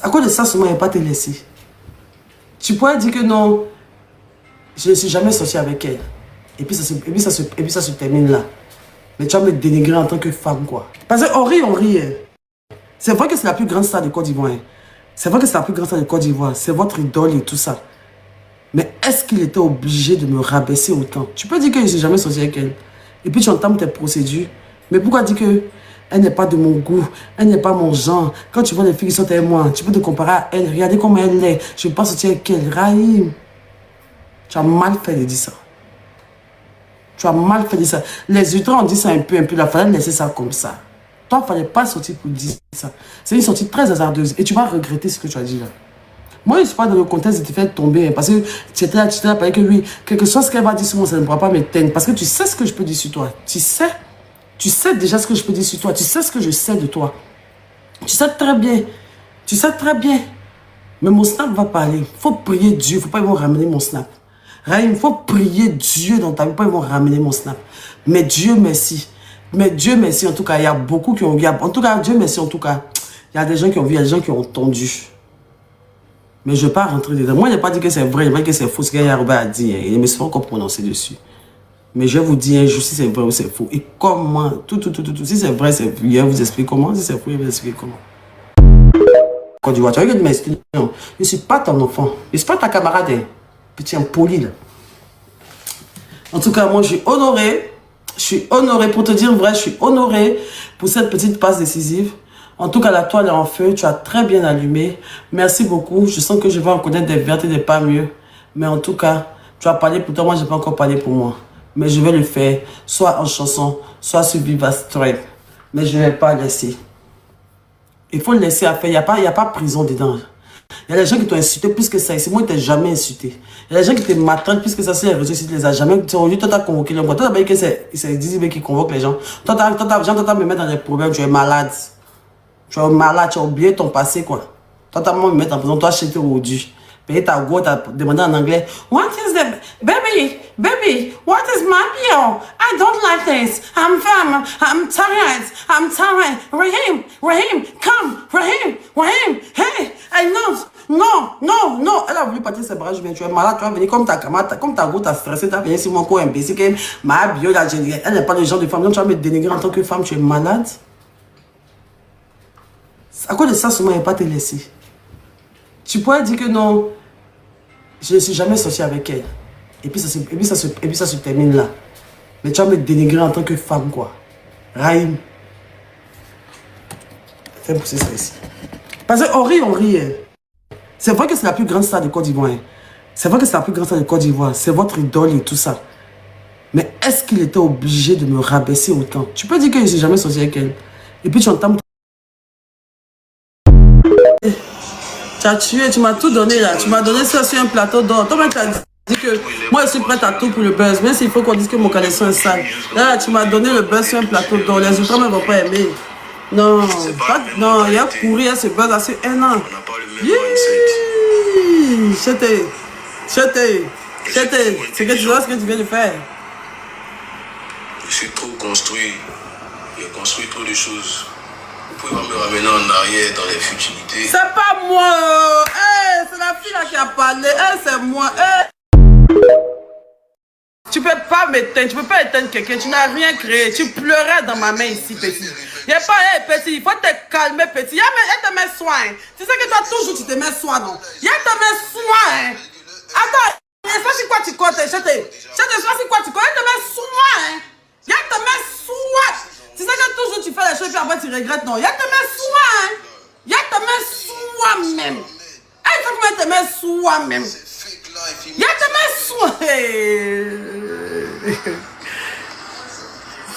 À cause de ça, seulement, il n'y a pas te laisser. Tu pourrais dire que non, je ne suis jamais sortie avec elle. Et puis ça se termine là. Mais tu vas me dénigrer en tant que femme, quoi. Parce qu'on rit, on rit. C'est vrai que c'est la plus grande star de Côte d'Ivoire. C'est vrai que c'est la plus grande star de Côte d'Ivoire. C'est votre idole et tout ça. Mais est-ce qu'il était obligé de me rabaisser autant? Tu peux dire que je ne suis jamais sortie avec elle. Et puis tu entames tes procédures. Mais pourquoi dire que elle n'est pas de mon goût, elle n'est pas mon genre? Quand tu vois les filles qui sont avec moi, tu peux te comparer à elle. Regardez comment elle est. Je ne veux pas sortir avec elle. Raïm, tu as mal fait de dire ça. Tu as mal fait de dire ça. Les ultras ont dit ça un peu. Il fallait laisser ça comme ça. Toi, il ne fallait pas sortir pour dire ça. C'est une sortie très hasardeuse. Et tu vas regretter ce que tu as dit là. Moi, je ne suis pas dans le contexte de te faire tomber. Parce que tu étais là, parce que oui, quelque chose qu'elle va dire sur moi, ça ne pourra pas m'éteindre. Parce que tu sais ce que je peux dire sur toi. Tu sais déjà ce que je peux dire sur toi. Tu sais ce que je sais de toi. Tu sais très bien. Tu sais très bien. Mais mon snap va parler. Il faut prier Dieu. Il ne faut pas ils vont ramener mon snap. Raïm, il faut prier Dieu dans ta vie. Pas ils vont ramener mon snap. Mais Dieu merci. Mais Dieu merci. En tout cas, il y a beaucoup qui ont vu. En tout cas, Dieu merci. En tout cas, il y a des gens qui ont vu. Il y a des gens qui ont entendu. Mais je ne vais pas rentrer dedans. Moi, je n'ai pas dit que c'est vrai. Je n'ai pas dit que c'est faux. Ce qu'il y a à dire. Il ne me suis pas encore prononcé dessus. Mais je vais vous dire un jour si c'est vrai ou c'est faux. Et comment, tout. Si c'est vrai, je vais vous expliquer comment. Si c'est faux, je vais vous expliquer comment. Quand tu vois, tu vas m'expliquer. Non, je ne suis pas ton enfant. Je ne suis pas ta camarade. Petit impoli, là. En tout cas, moi, je suis honoré. Je suis honoré. Pour te dire vrai, je suis honoré pour cette petite passe décisive. En tout cas, la toile est en feu. Tu as très bien allumé. Merci beaucoup. Je sens que je vais en connaître des vertes et des pas mieux. Mais en tout cas, tu as parlé pour toi. Moi, je n'ai pas encore parlé pour moi. Mais je vais le faire, soit en chanson, soit sur Viva Strength. Mais je ne vais pas laisser. Il faut le laisser à faire. Il n'y a pas prison dedans. Il y a des gens qui t'ont insulté plus que ça. Ici, moi, ils ne t'ont jamais insulté. Il y a des gens qui te maltraitent plus que ça. Si les réseaux, si tu les as jamais. Aujourd'hui, toi, tu as convoqué les gens. Toi, tu as dit que c'est Dizzy qui convoque les gens. Toi, tu as me mettre dans des problèmes. Tu es malade. Tu es malade. Tu as oublié ton passé, quoi. Toi, tu as me mettre en prison. Toi, je t'ai aujourd'hui. Payer ta go, tu as demandé en anglais. What is the... Baby, what is my bill? I don't like this. I'm tired. Raheem, come. Raheem, hey, I know. Non. Elle a voulu partir ses bras, je viens. Tu es malade, tu vas venir comme ta camarade, comme ta go, t'as stressé, tu vas venir sur mon corps imbécile. Ma bio, elle n'est pas le genre de femme. Donc tu vas me dénigrer en tant que femme, tu es malade. À cause de ça, seulement, il n'y a pas te laisser. Tu pourrais dire que non, je ne suis jamais sortie avec elle. Et puis ça se termine là. Mais tu vas me dénigrer en tant que femme, quoi. Raïm. Fais pousser ça ici. Parce qu'on rit, on rit. C'est vrai que c'est la plus grande star de Côte d'Ivoire. C'est vrai que c'est la plus grande star de Côte d'Ivoire. C'est votre idole et tout ça. Mais est-ce qu'il était obligé de me rabaisser autant? Tu peux dire que je ne suis jamais sortie avec elle. Et puis tu entames... Tu as tué, tu m'as tout donné là. Tu m'as donné ça sur un plateau d'or. Toi-même, tu as dit que moi, je suis prête à tout pour le buzz. Même s'il faut qu'on dise que mon caleçon est sale. Là, tu m'as donné le buzz sur un plateau d'or. Les ultras ne vont pas aimer. Non, il a couru à ce buzz là sur un an. C'était. C'est que tu vois ce que tu viens de faire. Je suis trop construit. J'ai construit trop de choses. Vous pouvez pas me ramener en arrière dans les futilités. C'est pas moi. Hey, c'est la fille là qui a parlé. Hey, c'est moi. Hey. Tu peux pas m'éteindre. Tu peux pas éteindre quelqu'un. Tu n'as rien créé. Tu pleurais dans ma main ici, petit. Il n'y a pas, hey, petit. Il faut te calmer, petit. Il y a te met soin. Tu sais que toi, toujours, tu te mets soin, non? Il y a te met soin. Attends. Je sais pas si quoi tu comptes. Je sais pas si quoi tu comptes. Il te met soin. Il y a te met soin. Tu sais que toujours tu fais les choses et puis après tu regrettes, non? Il y a te met soin. Il y a te met soin même. Il faut que tu te mets soin même. Il y a te met soin.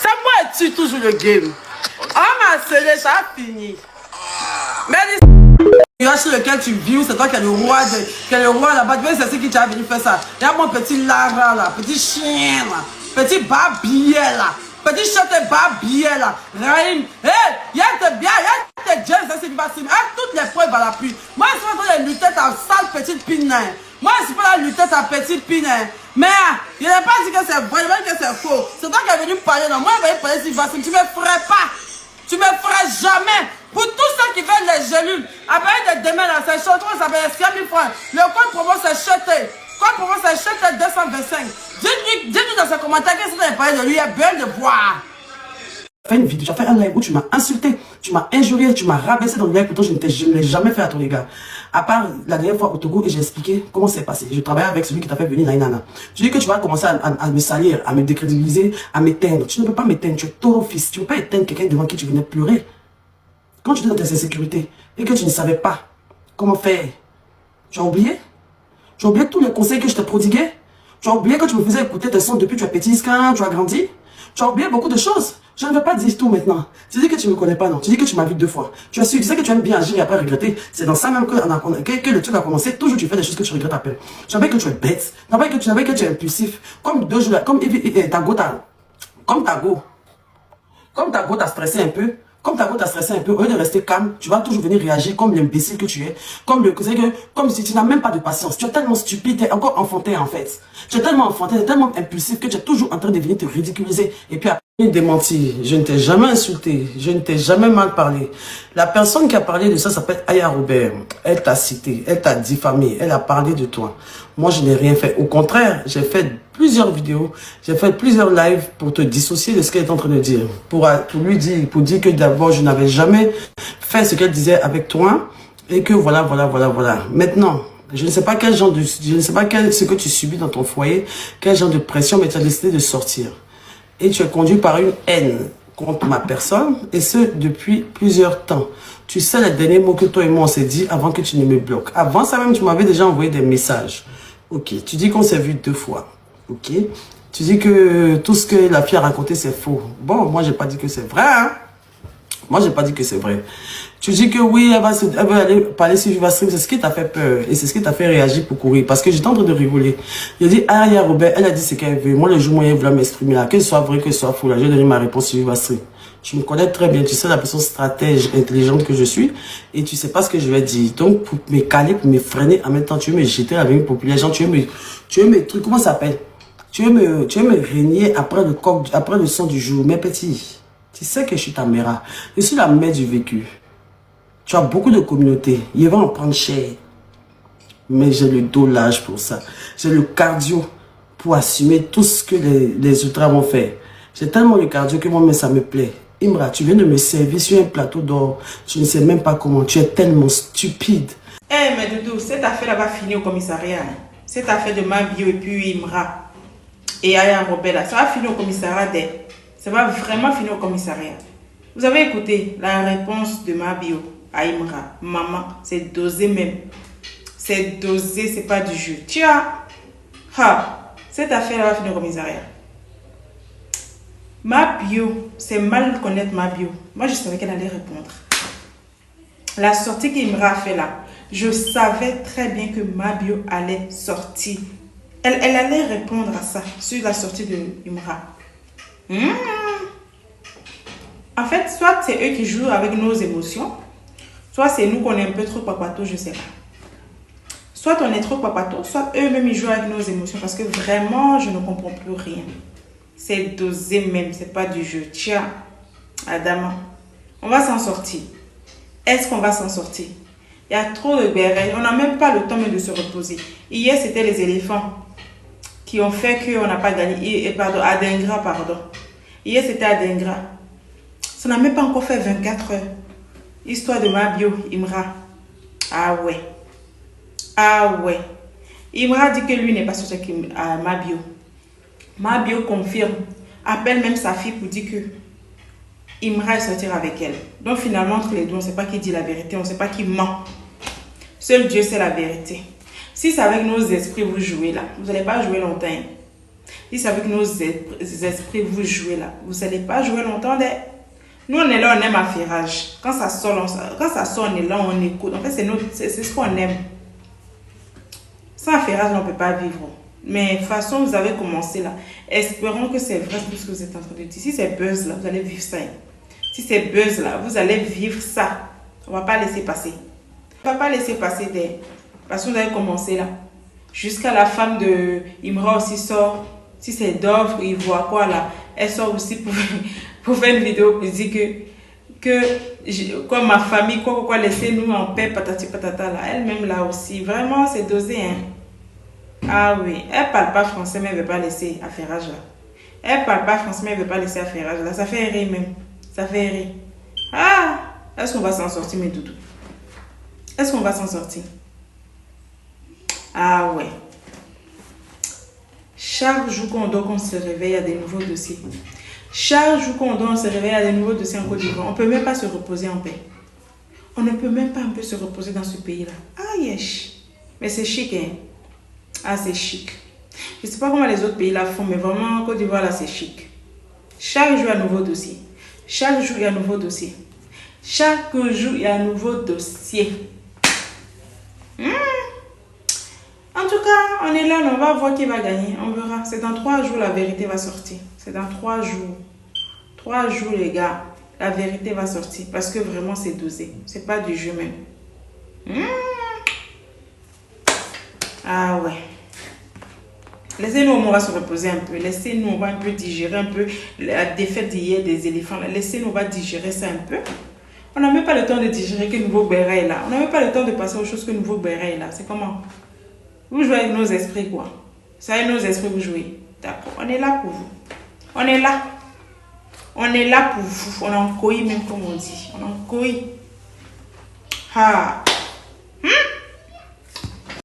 C'est moi tu toujours le game. Ma scellé, ça a fini. Mais les sur lequel tu vis, c'est toi qui es le roi là-bas. Tu sais, c'est qui t'a venu faire ça. Il y a mon petit Lara là, petit chien là, petit babier là. Petit chante babier là. Raïm. Hé, il y a tes jeunes, ça c'est facile. Toutes les preuves à l'appui. Moi, je suis en train de lutter ta sale petite pine. Moi, je suis pas là de lutter ta petite pine. Mais, il n'a pas dit que c'est vrai, il a dit que c'est faux. C'est toi qui es venu parler. Non, moi, je vais parler si facile. Tu me ferais pas. Tu me ferais jamais. Pour tous ceux qui veulent les gélules, avec des demain là, c'est chaud, ça s'appelle 5 000 francs. Le code promo c'est cheté. Code promo c'est cheté 225. Dites-lui dans ses commentaires que si vous avez parlé de lui, il y a besoin de boire. Tu as fait une vidéo, tu as fait un live où tu m'as insulté, tu m'as injurié, tu m'as rabaissé dans le live, pourtant je ne l'ai jamais fait à ton égard. À part la dernière fois au Togo et j'ai expliqué comment c'est passé. Je travaillais avec celui qui t'a fait venir Nainana. Tu dis que tu vas commencer à me salir, à me décrédibiliser, à m'éteindre. Tu ne peux pas m'éteindre, tu es taureau fils. Tu ne peux pas éteindre quelqu'un devant qui tu venais pleurer. Quand tu étais dans tes insécurités et que tu ne savais pas comment faire, tu as oublié? Tu as oublié tous les conseils que je t'ai prodigués? Tu as oublié que tu me faisais écouter tes sons depuis que tu as petit, quand tu as grandi? Tu as oublié beaucoup de choses. Je ne vais pas dire tout maintenant. Tu dis que tu ne me connais pas, non. Tu dis que tu m'as vu 2 fois. Tu as su, tu sais que tu aimes bien agir et après regretter. C'est dans ça même que le truc a commencé. Toujours tu fais des choses que tu regrettes après. Tu savais que tu es bête. Tu savais que tu es impulsif. Comme Tago t'a stressé un peu. Comme ta go t'a stressé un peu, au lieu de rester calme, tu vas toujours venir réagir comme l'imbécile que tu es. Comme si tu n'as même pas de patience. Tu es tellement stupide, tu es encore enfanté en fait. Tu es tellement enfanté, tu es tellement impulsif que tu es toujours en train de venir te ridiculiser. Et puis après, démenti. Je ne t'ai jamais insulté. Je ne t'ai jamais mal parlé. La personne qui a parlé de ça s'appelle Aya Robert. Elle t'a cité, elle t'a diffamé, elle a parlé de toi. Moi, je n'ai rien fait. Au contraire, j'ai fait plusieurs vidéos, j'ai fait plusieurs lives pour te dissocier de ce qu'elle est en train de dire. Pour dire que d'abord, je n'avais jamais fait ce qu'elle disait avec toi et que voilà. Maintenant, je ne sais pas ce que tu subis dans ton foyer, quel genre de pression, mais tu as décidé de sortir. Et tu es conduit par une haine contre ma personne, et ce, depuis plusieurs temps. Tu sais les derniers mots que toi et moi on s'est dit avant que tu ne me bloques. Avant ça même, tu m'avais déjà envoyé des messages. Ok, tu dis qu'on s'est vu 2 fois. Ok, tu dis que tout ce que la fille a raconté, c'est faux. Bon, moi, j'ai pas dit que c'est vrai, hein. Moi, j'ai pas dit que c'est vrai. Tu dis que oui, elle va aller parler sur Viva Stream. C'est ce qui t'a fait peur. Et c'est ce qui t'a fait réagir pour courir. Parce que j'étais en train de rigoler. J'ai dit, ah, il y a Robert, elle a dit ce qu'elle veut. Moi, le jour où elle voulait m'exprimer là, que ce soit vrai, que ce soit faux, là, j'ai donné ma réponse sur Viva Stream. Tu me connais très bien. Tu sais la personne stratège, intelligente que je suis. Et tu sais pas ce que je vais dire. Donc, pour me caler, pour me freiner, en même temps, tu veux me jeter avec une populaire. Genre, tu veux me truc, comment ça s'appelle? Tu veux me régner après le son du jour. Mais petit, tu sais que je suis ta mère. Je suis la mère du vécu. Tu as beaucoup de communautés. Ils vont en prendre cher. Mais j'ai le dos large pour ça. J'ai le cardio pour assumer tout ce que les ultras vont faire. J'ai tellement le cardio que moi-même ça me plaît. Imra, tu viens de me servir sur un plateau d'or. Tu ne sais même pas comment. Tu es tellement stupide. Eh, mais Doudou, cette affaire-là va finir au commissariat. Cette affaire de Mabio et puis Imra et Aya Robert, là, ça va finir au commissariat. Ça va vraiment finir au commissariat. Vous avez écouté la réponse de Mabio à Imra. Maman, c'est dosé même. C'est dosé, c'est pas du jeu. Tiens, cette affaire va finir au commissariat. Mabio, c'est mal connaître Mabio. Moi, je savais qu'elle allait répondre. La sortie qu'Imra a fait là, je savais très bien que Mabio allait sortir. Elle allait répondre à ça sur la sortie de Imra. En fait, soit c'est eux qui jouent avec nos émotions, soit c'est nous qu'on est un peu trop papato, je sais pas. Soit on est trop papato, soit eux-mêmes ils jouent avec nos émotions parce que vraiment, je ne comprends plus rien. C'est dosé même, c'est pas du jeu. Tiens, Adama, on va s'en sortir. Est-ce qu'on va s'en sortir? Il y a trop de bérets, on n'a même pas le temps de se reposer. Hier, c'était les éléphants qui ont fait qu'on n'a pas gagné. Pardon, Adengra, pardon. Hier, c'était Adengra. Ça n'a même pas encore fait 24 heures. Histoire de Mabio, Imra. Ah ouais. Ah ouais. Imra dit que lui n'est pas sorti avec Mabio. Mabio confirme. Appelle même sa fille pour dire que Imra est sortir avec elle. Donc finalement, entre les deux, on ne sait pas qui dit la vérité. On ne sait pas qui ment. Seul Dieu sait la vérité. Si c'est avec nos esprits vous jouez là, vous n'allez pas jouer longtemps. Si c'est avec nos esprits vous jouez là, vous n'allez pas jouer longtemps. Nous on est là, on aime affairage. Quand ça sort, on est là, on écoute. En fait, c'est ce qu'on aime. Sans affairage, on ne peut pas vivre. Mais de toute façon, vous avez commencé là. Espérons que c'est vrai tout ce que vous êtes en train de dire. Si c'est buzz là, vous allez vivre ça. Si c'est buzz là, vous allez vivre ça. On ne va pas laisser passer. On ne va pas laisser passer des... Parce que vous avez commencé là. Jusqu'à la femme de Imra aussi sort. Si c'est Dove, il voit quoi là. Elle sort aussi pour faire une vidéo pour dire que comme ma famille, quoi, laissez-nous en paix, patati patata, là. Elle-même, là aussi. Vraiment, c'est dosé, hein. Ah oui, elle parle pas français, mais elle veut pas laisser affairage, là. Elle parle pas français, mais elle veut pas laisser affairage, là. Ça fait rire, même. Ça fait rire. Ah! Est-ce qu'on va s'en sortir, mes doudous? Est-ce qu'on va s'en sortir? Ah ouais. Chaque jour qu'on dort, qu'on se réveille, il y a des nouveaux dossiers. Chaque jour qu'on dort, on se réveille, il y a des nouveaux dossiers en Côte d'Ivoire. On ne peut même pas se reposer en paix. On ne peut même pas un peu se reposer dans ce pays-là. Ah, yesh. Mais c'est chic, hein. Ah, c'est chic. Je ne sais pas comment les autres pays là font, mais vraiment, en Côte d'Ivoire, là, c'est chic. Chaque jour, il y a un nouveau dossier. Chaque jour, il y a un nouveau dossier. Chaque jour, il y a un nouveau dossier. En tout cas, on est là, on va voir qui va gagner. On verra. C'est dans 3 jours, la vérité va sortir. C'est dans 3 jours. 3 jours, les gars. La vérité va sortir. Parce que vraiment, c'est dosé. C'est pas du jeu même. Ah ouais. Laissez-nous, on va se reposer un peu. Laissez-nous, on va un peu digérer un peu la défaite d'hier des éléphants. Laissez-nous, on va digérer ça un peu. On n'a même pas le temps de digérer que Nouveau Béret est là. On n'a même pas le temps de passer aux choses que Nouveau Béret est là. C'est comment? Vous jouez avec nos esprits, quoi. C'est avec nos esprits que vous jouez. D'accord. On est là pour vous. On est là. On est là pour vous. On est en couille, même comme on dit. On est en couille. Ah.